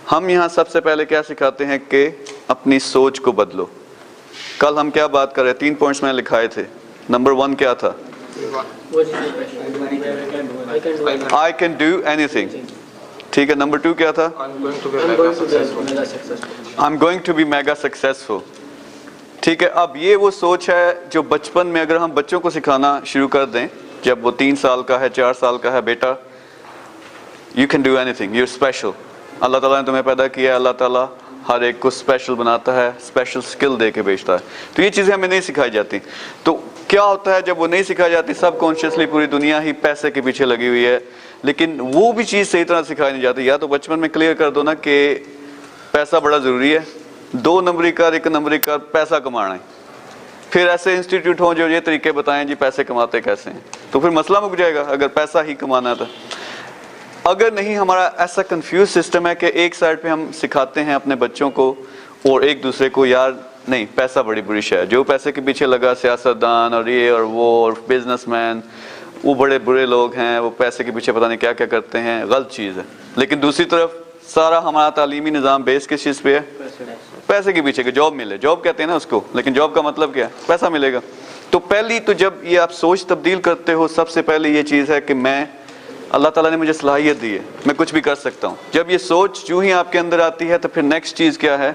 ہم یہاں سب سے پہلے کیا سکھاتے ہیں کہ اپنی سوچ کو بدلو. کل ہم کیا بات کر رہے ہیں؟ 3 پوائنٹس میں نے لکھائے تھے. نمبر 1 کیا تھا؟ I can do anything. ٹھیک ہے. نمبر 2 کیا تھا؟ I'm going to be mega successful. ٹھیک ہے. اب یہ وہ سوچ ہے جو بچپن میں اگر ہم بچوں کو سکھانا شروع کر دیں، جب وہ 3 سال کا ہے، 4 سال کا ہے، بیٹا you can do anything, you're special. اللہ تعالیٰ نے تمہیں پیدا کیا ہے، اللہ تعالیٰ ہر ایک کو اسپیشل بناتا ہے، اسپیشل اسکل دے کے بھیجتا ہے. تو یہ چیزیں ہمیں نہیں سکھائی جاتی. تو کیا ہوتا ہے جب وہ نہیں سکھائی جاتی؟ سب کانشیسلی پوری دنیا ہی پیسے کے پیچھے لگی ہوئی ہے، لیکن وہ بھی چیز صحیح طرح سکھائی نہیں جاتی. یا تو بچپن میں کلیئر کر دو نا کہ پیسہ بڑا ضروری ہے، 2 نمبری کر 1 نمبری کر، پیسہ کمانا ہے. پھر ایسے انسٹیٹیوٹ ہوں جو یہ طریقے بتائیں جی پیسے کماتے کیسے ہیں، تو پھر مسئلہ مک جائے گا اگر پیسہ ہی کمانا تھا. اگر نہیں، ہمارا ایسا کنفیوز سسٹم ہے کہ ایک سائڈ پہ ہم سکھاتے ہیں اپنے بچوں کو اور ایک دوسرے کو، یار نہیں پیسہ بڑی بری شے ہے، جو پیسے کے پیچھے لگا سیاستدان اور یہ اور وہ اور بزنس مین، وہ بڑے برے لوگ ہیں، وہ پیسے کے پیچھے پتہ نہیں کیا کیا کرتے ہیں، غلط چیز ہے. لیکن دوسری طرف سارا ہمارا تعلیمی نظام بیس کس چیز پہ ہے؟ پیسے کے پیچھے کہ جاب ملے. جاب کہتے ہیں نا اس کو، لیکن جاب کا مطلب کیا ہے؟ پیسہ ملے گا. تو پہلی تو جب یہ آپ سوچ تبدیل کرتے ہو، سب سے پہلے یہ چیز ہے کہ میں، اللہ تعالیٰ نے مجھے صلاحیت دی ہے، میں کچھ بھی کر سکتا ہوں. جب یہ سوچ جو ہی آپ کے اندر آتی ہے تو پھر نیکسٹ چیز کیا ہے؟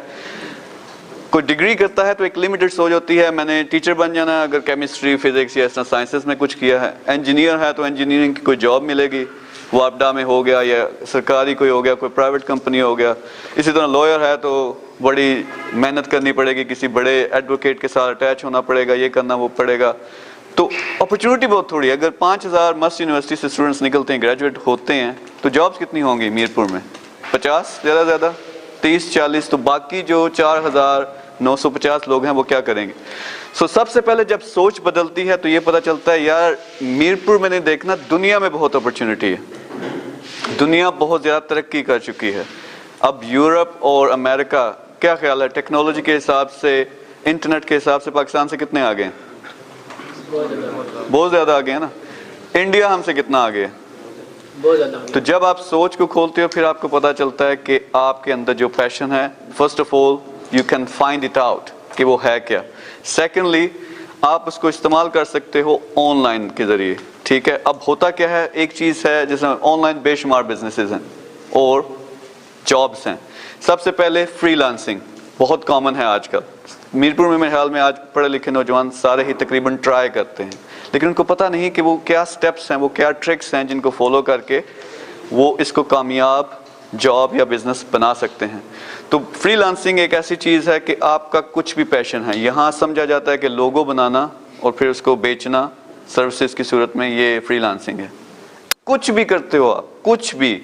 کوئی ڈگری کرتا ہے تو ایک لمیٹڈ سوچ ہوتی ہے، میں نے ٹیچر بن جانا ہے اگر کیمسٹری فزکس یا اس طرح سائنسز میں کچھ کیا ہے. انجینئر ہے تو انجینئرنگ کی کوئی جاب ملے گی، وہ اپڈا میں ہو گیا یا سرکاری کوئی ہو گیا، کوئی پرائیویٹ کمپنی ہو گیا. اسی طرح لائر ہے تو بڑی محنت کرنی پڑے گی، کسی بڑے ایڈوکیٹ کے ساتھ اٹیچ ہونا پڑے گا، یہ کرنا وہ پڑے گا. تو اپرچونٹی بہت تھوڑی ہے. اگر 5000 مسٹ یونیورسٹی سے اسٹوڈنٹس نکلتے ہیں، گریجویٹ ہوتے ہیں، تو جابس کتنی ہوں گی میرپور میں؟ 50 زیادہ زیادہ 30-40. تو باقی جو 4950 لوگ ہیں وہ کیا کریں گے؟ سب سے پہلے جب سوچ بدلتی ہے تو یہ پتہ چلتا ہے یار میرپور میں نہیں دیکھنا، دنیا میں بہت اپرچونٹی ہے. دنیا بہت زیادہ ترقی کر چکی ہے. اب یورپ اور امریکہ، کیا خیال ہے ٹیکنالوجی کے حساب سے، انٹرنیٹ کے حساب سے پاکستان سے کتنے آگے ہیں؟ بہت زیادہ آگے ہیں نا. انڈیا ہم سے کتنا آگے ہے؟ تو جب آپ سوچ کو کھولتے ہو پھر آپ کو پتا چلتا ہے کہ آپ کے اندر جو پیشن ہے، first of all you can find it out کہ وہ ہے کیا. سیکنڈلی آپ اس کو استعمال کر سکتے ہو آن لائن کے ذریعے. ٹھیک ہے. اب ہوتا کیا ہے، ایک چیز ہے جس میں آن لائن بے شمار بزنسز ہیں اور جابس ہیں. سب سے پہلے فری لانسنگ بہت کامن ہے آج کل. میرپور میں میرے خیال میں آج پڑھے لکھے نوجوان سارے ہی تقریباً ٹرائی کرتے ہیں، لیکن ان کو پتہ نہیں کہ وہ کیا سٹیپس ہیں، وہ کیا ٹرکس ہیں جن کو فالو کر کے وہ اس کو کامیاب جاب یا بزنس بنا سکتے ہیں. تو فری لانسنگ ایک ایسی چیز ہے کہ آپ کا کچھ بھی پیشن ہے، یہاں سمجھا جاتا ہے کہ لوگو بنانا اور پھر اس کو بیچنا سروسز کی صورت میں، یہ فری لانسنگ ہے. کچھ بھی کرتے ہو آپ، کچھ بھی،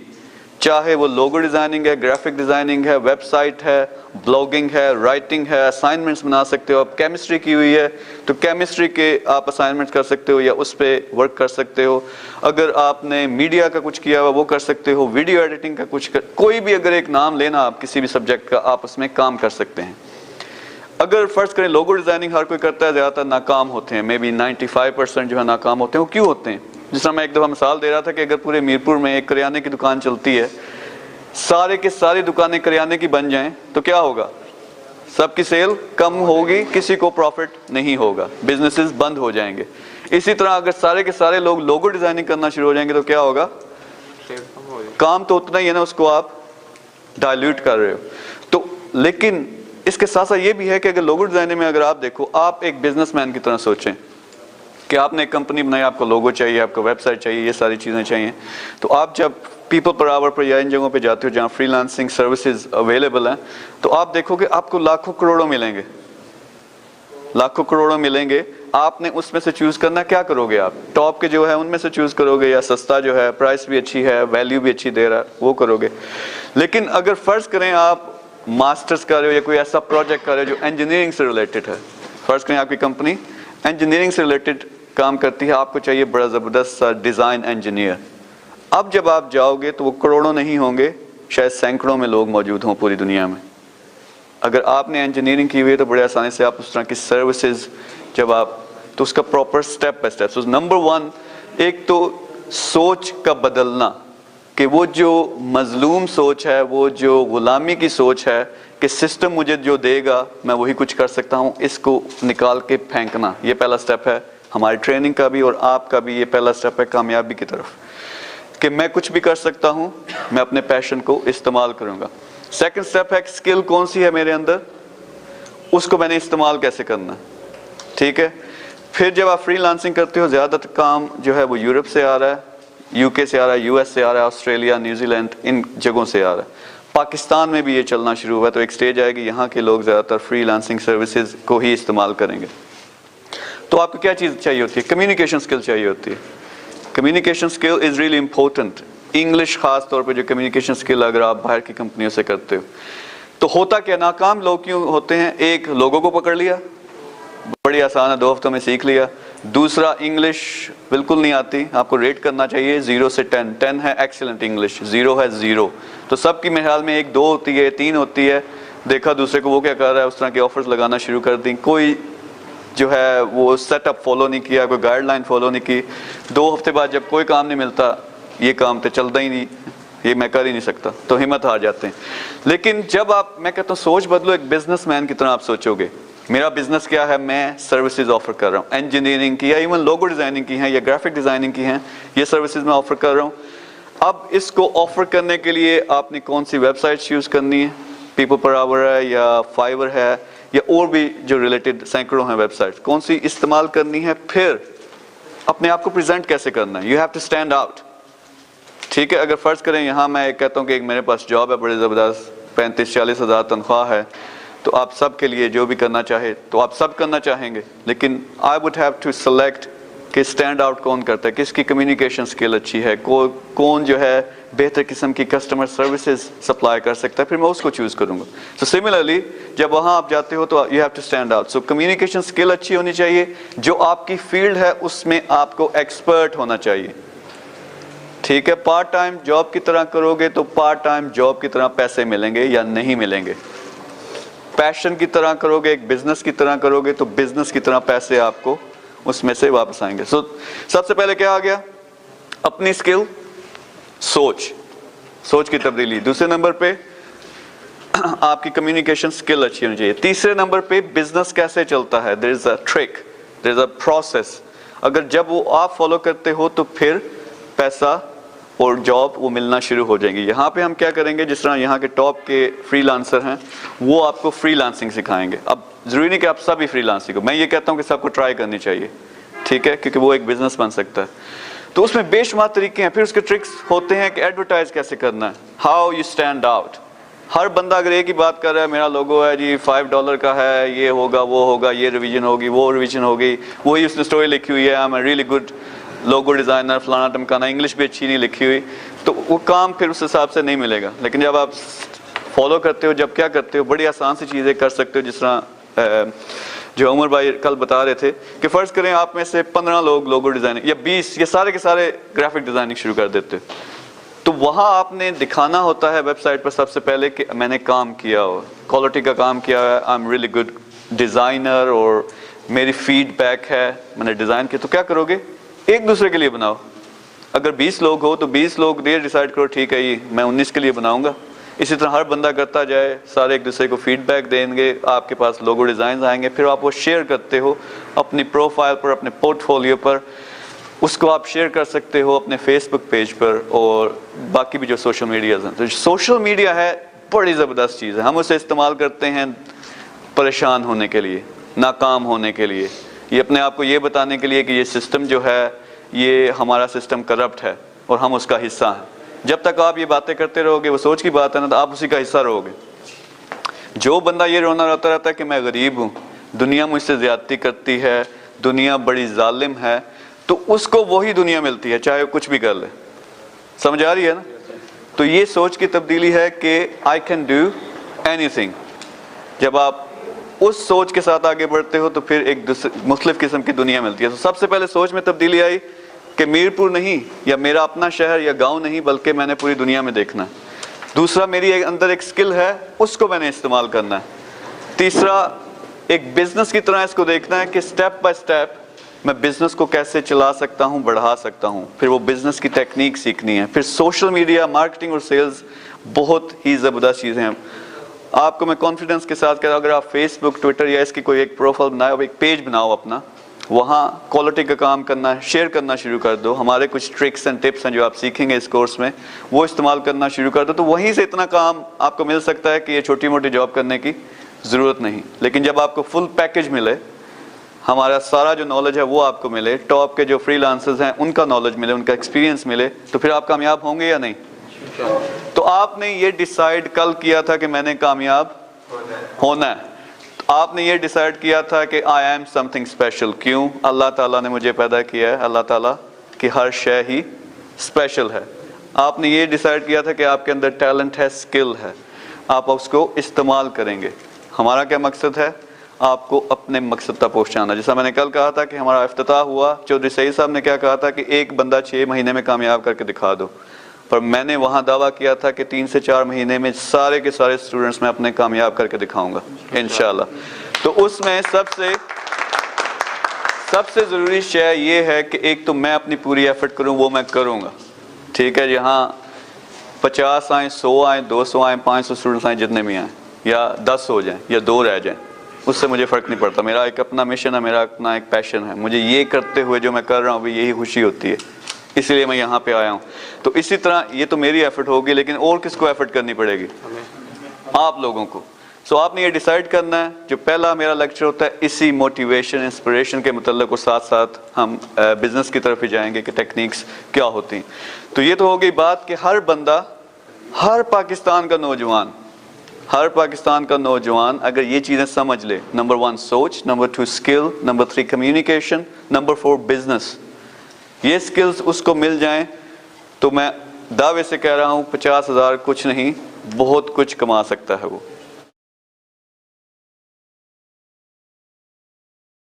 چاہے وہ لوگو ڈیزائننگ ہے، گرافک ڈیزائننگ ہے، ویب سائٹ ہے، بلاگنگ ہے، رائٹنگ ہے، اسائنمنٹس بنا سکتے ہو. آپ کیمسٹری کی ہوئی ہے تو کیمسٹری کے آپ اسائنمنٹس کر سکتے ہو یا اس پہ ورک کر سکتے ہو. اگر آپ نے میڈیا کا کچھ کیا ہوا وہ کر سکتے ہو، ویڈیو ایڈیٹنگ کا کچھ کوئی بھی اگر ایک نام لینا آپ کسی بھی سبجیکٹ کا، آپ اس میں کام کر سکتے ہیں. اگر فرض کریں لوگو ڈیزائننگ ہر کوئی کرتا ہے، زیادہ تر ناکام ہوتے ہیں، مے بی 95% جو ہے ناکام ہوتے ہیں. وہ کیوں ہوتے ہیں؟ جس طرح میں ایک دفعہ مثال دے رہا تھا کہ اگر پورے میرپور میں ایک کریانے کی دکان چلتی ہے، سارے کے ساری دکانیں کریانے کی بن جائیں تو کیا ہوگا؟ سب کی سیل کم ہوگی، کسی کو پروفٹ نہیں ہوگا، بزنسز بند ہو جائیں گے. اسی طرح اگر سارے کے سارے لوگ لوگو ڈیزائننگ کرنا شروع ہو جائیں گے تو کیا ہوگا؟ کام تو اتنا ہی ہے نا، اس کو آپ ڈائلیوٹ کر رہے ہو. تو لیکن اس کے ساتھ ساتھ یہ بھی ہے کہ اگر لوگو ڈیزائننگ میں اگر آپ دیکھو، آپ ایک بزنس مین کی طرح سوچیں کہ آپ نے ایک کمپنی بنائی، آپ کو لوگو چاہیے، آپ کو ویب سائٹ چاہیے، یہ ساری چیزیں چاہیے. تو آپ جب پیپل پر آور پر یا ان جگہوں پہ جاتے ہو جہاں فری لانسنگ سروسز اویلیبل ہیں، تو آپ دیکھو کہ آپ کو لاکھوں کروڑوں ملیں گے، لاکھوں کروڑوں ملیں گے. آپ نے اس میں سے چوز کرنا، کیا کرو گے؟ آپ ٹاپ کے جو ہے ان میں سے چوز کرو گے، یا سستا جو ہے، پرائس بھی اچھی ہے، ویلیو بھی اچھی دے رہا ہے، وہ کرو گے. لیکن اگر فرض کریں آپ ماسٹرز کر رہے ہو یا کوئی ایسا پروجیکٹ کر رہے ہو جو انجینئرنگ سے ریلیٹڈ ہے، فرض کریں آپ کی کمپنی انجینئرنگ سے ریلیٹڈ کام کرتی ہے، آپ کو چاہیے بڑا زبردست سا ڈیزائن انجینئر. اب جب آپ جاؤ گے تو وہ کروڑوں نہیں ہوں گے، شاید سینکڑوں میں لوگ موجود ہوں پوری دنیا میں. اگر آپ نے انجینئرنگ کی ہوئی ہے تو بڑے آسانی سے آپ اس طرح کی سروسز جب آپ، تو اس کا proper step by step. Number 1 ایک تو سوچ کا بدلنا کہ وہ جو مظلوم سوچ ہے, وہ جو غلامی کی سوچ ہے کہ سسٹم مجھے جو دے گا میں وہی کچھ کر سکتا ہوں, اس کو نکال کے پھینکنا. یہ پہلا سٹیپ ہے ہماری ٹریننگ کا بھی اور آپ کا بھی. یہ پہلا سٹیپ ہے کامیابی کی طرف, کہ میں کچھ بھی کر سکتا ہوں, میں اپنے پیشن کو استعمال کروں گا. سیکنڈ سٹیپ ہے اسکل کون سی ہے میرے اندر, اس کو میں نے استعمال کیسے کرنا. ٹھیک ہے. پھر جب آپ فری لانسنگ کرتے ہو, زیادہ تر کام جو ہے وہ یورپ سے آ رہا ہے, یو کے سے آ رہا ہے, یو ایس سے آ رہا ہے, آسٹریلیا, نیوزی لینڈ, ان جگہوں سے آ رہا ہے. پاکستان میں بھی یہ چلنا شروع ہوا ہے, تو ایک سٹیج آئے گی یہاں کے لوگ زیادہ تر فری لانسنگ سروسز کو ہی استعمال کریں گے. تو آپ کو کیا چیز چاہیے ہوتی ہے؟ کمیونیکیشن اسکل چاہیے ہوتی ہے. Communication skill is really important. English خاص طور پہ جو کمیونیکیشن اسکل اگر آپ باہر کی کمپنیوں سے کرتے ہو, تو ہوتا کیا, ناکام لوگ کیوں ہوتے ہیں؟ ایک, لوگوں کو پکڑ لیا, بڑی آسان ہے, 2 ہفتوں میں سیکھ لیا. دوسرا, انگلش بالکل نہیں آتی. آپ کو ریٹ کرنا چاہیے 0 سے 10. 10 ہے ایکسیلنٹ انگلش, 0 ہے 0. تو سب کی میرے خیال میں 1 2 ہوتی ہے, 3 ہوتی ہے. دیکھا دوسرے کو وہ کیا کر رہا ہے, اس طرح کے آفرز لگانا شروع کر دیں. کوئی جو ہے وہ سیٹ اپ فالو نہیں کیا, کوئی گائیڈ لائن فالو نہیں کی. 2 ہفتے بعد جب کوئی کام نہیں ملتا, یہ کام تو چلتا ہی نہیں, یہ میں کر ہی نہیں سکتا, تو ہمت ہار جاتے ہیں. لیکن جب آپ, میں کہتا ہوں سوچ بدلو, ایک بزنس مین کی طرح آپ سوچو گے. میرا بزنس کیا ہے, میں سروسز آفر کر رہا ہوں, انجینئرنگ کی یا ایون لوگو ڈیزائننگ کی ہیں یا گرافک ڈیزائننگ کی ہیں, یہ سروسز میں آفر کر رہا ہوں. اب اس کو آفر کرنے کے لیے آپ نے کون سی ویب سائٹس یوز کرنی ہے, پیپل پر آور ہے یا فائیور ہے یا اور بھی جو ریلیٹڈ سینکڑوں ہیں ویب سائٹس, کون سی استعمال کرنی ہے. پھر اپنے آپ کو پریزنٹ کیسے کرنا ہے, you have to stand out. ٹھیک ہے. اگر فرض کریں یہاں میں کہتا ہوں کہ ایک میرے پاس جاب ہے بڑی زبردست, 35-40 ہزار تنخواہ ہے, تو آپ سب کے لیے جو بھی کرنا چاہے تو آپ سب کرنا چاہیں گے. لیکن I would have to select کہ اسٹینڈ آؤٹ کون کرتا ہے, کس کی کمیونیکیشن اسکل اچھی ہے, کون جو ہے بہتر قسم کی کسٹمر سروسز سپلائی کر سکتا ہے, پھر میں اس کو چوز کروں گا. سو سملرلی جب وہاں آپ جاتے ہو تو you have to stand out. So communication skill اچھی ہونی چاہیے, جو آپ کی فیلڈ ہے اس میں آپ کو ایکسپرٹ ہونا چاہیے. ٹھیک ہے. پارٹ ٹائم جاب کی طرح کرو گے تو پارٹ ٹائم جاب کی طرح پیسے ملیں گے یا نہیں ملیں گے. پیشن کی طرح کرو گے, ایک بزنس کی طرح کرو گے تو بزنس کی طرح پیسے آپ کو اس میں سے واپس آئیں گے. سو سب سے پہلے کیا آ گیا, اپنی اسکل, سوچ کی تبدیلی. دوسرے نمبر پہ آپ کی کمیونیکیشن اسکل اچھی ہونی چاہیے. تیسرے نمبر پہ بزنس کیسے چلتا ہے, دیر از اے truck, there is a process. اگر جب وہ آپ فالو کرتے ہو تو پھر پیسہ اور جاب وہ ملنا شروع ہو جائیں گی. یہاں پہ ہم کیا کریں گے, جس طرح یہاں کے ٹاپ کے فری لانسر ہیں وہ آپ کو فری لانسنگ سکھائیں گے. اب ضروری نہیں کہ آپ سب ہی فری لانسنگ ہو, میں یہ کہتا ہوں کہ سب کو ٹرائی کرنی چاہیے. ٹھیک ہے, کیونکہ وہ ایک بزنس بن سکتا ہے. تو اس میں بے شمار طریقے ہیں. پھر اس کے ٹرکس ہوتے ہیں کہ ایڈورٹائز کیسے کرنا ہے, ہاؤ یو اسٹینڈ آؤٹ. ہر بندہ اگر ایک ہی بات کر رہا ہے, میرا لوگو ہے جی $5 کا ہے, یہ ہوگا وہ ہوگا, یہ ریویژن ہوگی وہ ریویژن ہوگی, وہی اس نے اسٹوری لکھی ہوئی ہے, I am a really good logo designer, فلانا ٹمکانا, انگلش بھی اچھی نہیں لکھی ہوئی, تو وہ کام پھر اس حساب سے نہیں ملے گا. لیکن جب آپ فالو کرتے ہو, جب کیا کرتے ہو, بڑی آسان سی چیزیں کر سکتے ہو. جس طرح جو عمر بھائی کل بتا رہے تھے کہ فرض کریں آپ میں سے 15 لوگ لوگو ڈیزائننگ یا 20 یہ سارے کے سارے گرافک ڈیزائننگ شروع کر دیتے, تو وہاں آپ نے دکھانا ہوتا ہے ویب سائٹ پر سب سے پہلے کہ میں نے کام کیا ہو, کوالٹی کا کام کیا ہے, I am really good designer, اور میری فیڈ بیک ہے, میں نے ڈیزائن کیا. تو کیا کرو گے, ایک دوسرے کے لیے بناؤ. اگر 20 لوگ ہو تو 20 لوگ یہ ڈیسائیڈ کرو ٹھیک ہے میں 19 کے لیے بناؤں گا. اسی طرح ہر بندہ کرتا جائے, سارے ایک دوسرے کو فیڈ بیک دیں گے, آپ کے پاس لوگو ڈیزائنز آئیں گے, پھر آپ وہ شیئر کرتے ہو اپنی پروفائل پر, اپنے پورٹ فولیو پر. اس کو آپ شیئر کر سکتے ہو اپنے فیس بک پیج پر اور باقی بھی جو سوشل میڈیاز ہیں. تو سوشل میڈیا ہے بڑی زبردست چیز ہے. ہم اسے استعمال کرتے ہیں پریشان ہونے کے لیے, ناکام ہونے کے لیے, یہ اپنے آپ کو یہ بتانے کے لیے کہ یہ سسٹم جو ہے یہ ہمارا سسٹم کرپٹ ہے اور ہم اس کا حصہ ہیں. جب تک آپ یہ باتیں کرتے رہو گے, وہ سوچ کی بات ہے نا, تو آپ اسی کا حصہ رہو گے. جو بندہ یہ رونا رہتا رہتا ہے کہ میں غریب ہوں, دنیا مجھ سے زیادتی کرتی ہے, دنیا بڑی ظالم ہے, تو اس کو وہی دنیا ملتی ہے چاہے وہ کچھ بھی کر لے. سمجھ آ رہی ہے نا؟ تو یہ سوچ کی تبدیلی ہے کہ I can do any thing. جب آپ اس سوچ کے ساتھ آگے بڑھتے ہو تو پھر ایک مختلف قسم کی دنیا ملتی ہے. تو سب سے پہلے سوچ میں تبدیلی آئی کہ میرپور نہیں یا میرا اپنا شہر یا گاؤں نہیں, بلکہ میں نے پوری دنیا میں دیکھنا ہے. دوسرا, میری اندر ایک سکل ہے, اس کو میں نے استعمال کرنا ہے. تیسرا, ایک بزنس کی طرح اس کو دیکھنا ہے کہ سٹیپ بائی سٹیپ میں بزنس کو کیسے چلا سکتا ہوں, بڑھا سکتا ہوں, پھر وہ بزنس کی ٹیکنیک سیکھنی ہے, پھر سوشل میڈیا, مارکیٹنگ اور سیلز بہت ہی زبردست چیزیں ہیں. آپ کو میں کانفیڈنس کے ساتھ کہتا ہوں, اگر آپ فیس بک, ٹویٹر یا اس کی کوئی ایک پروفائل بنائے, ایک پیج بناؤ اپنا, وہاں کوالٹی کا کام کرنا ہے, شیئر کرنا شروع کر دو. ہمارے کچھ ٹرکس اینڈ ٹپس ہیں جو آپ سیکھیں گے اس کورس میں, وہ استعمال کرنا شروع کر دو, تو وہیں سے اتنا کام آپ کو مل سکتا ہے کہ یہ چھوٹی موٹی جاب کرنے کی ضرورت نہیں. لیکن جب آپ کو فل پیکج ملے, ہمارا سارا جو نالج ہے وہ آپ کو ملے, ٹاپ کے جو فری لانسرز ہیں ان کا نالج ملے, ان کا ایکسپیرینس ملے, تو پھر آپ کامیاب ہوں گے یا نہیں؟ تو آپ نے یہ ڈیسائیڈ کل کیا تھا کہ میں نے کامیاب ہونا ہے. آپ نے یہ ڈیسائیڈ کیا تھا کہ I am some thing special. کیوں؟ اللہ تعالیٰ نے مجھے پیدا کیا ہے, اللہ تعالیٰ کی ہر شے ہی اسپیشل ہے. آپ نے یہ ڈیسائیڈ کیا تھا کہ آپ کے اندر ٹیلنٹ ہے, اسکل ہے, آپ اس کو استعمال کریں گے. ہمارا کیا مقصد ہے؟ آپ کو اپنے مقصد تک پہنچانا. جیسا میں نے کل کہا تھا کہ ہمارا افتتاح ہوا, چودھری سعید صاحب نے کیا کہا تھا کہ ایک بندہ 6 مہینے میں کامیاب کر کے دکھا دو, پر میں نے وہاں دعویٰ کیا تھا کہ 3 سے 4 مہینے میں سارے کے سارے اسٹوڈنٹس میں اپنے کامیاب کر کے دکھاؤں گا انشاءاللہ. تو اس میں سب سے ضروری شے یہ ہے کہ ایک تو میں اپنی پوری ایفرٹ کروں, وہ میں کروں گا. ٹھیک ہے, یہاں 50 آئیں, 100 آئیں, 200 آئیں, 500 اسٹوڈنٹس آئیں, جتنے بھی آئیں, یا 10 ہو جائیں یا 2 رہ جائیں, اس سے مجھے فرق نہیں پڑتا. میرا ایک اپنا مشن ہے, میرا اپنا ایک پیشن ہے. مجھے یہ کرتے ہوئے جو میں کر رہا ہوں ابھی یہی خوشی ہوتی ہے, اس لیے میں یہاں پہ آیا ہوں. تو اسی طرح یہ تو میری ایفرٹ ہوگی, لیکن اور کس کو ایفرٹ کرنی پڑے گی؟ آپ لوگوں کو. سو آپ نے یہ ڈیسائیڈ کرنا ہے. جو پہلا میرا لیکچر ہوتا ہے اسی موٹیویشن, انسپریشن کے متعلق, اور ساتھ ساتھ ہم بزنس کی طرف ہی جائیں گے کہ ٹیکنیکس کیا ہوتی ہیں. تو یہ تو ہو گئی بات کہ ہر بندہ, ہر پاکستان کا نوجوان اگر یہ چیزیں سمجھ لے, نمبر 1 سوچ, number 2 skill, number 3 communication, number 4 business, یہ سکلز اس کو مل جائیں, تو میں دعوے سے کہہ رہا ہوں 50,000 کچھ نہیں, بہت کچھ کما سکتا ہے وہ.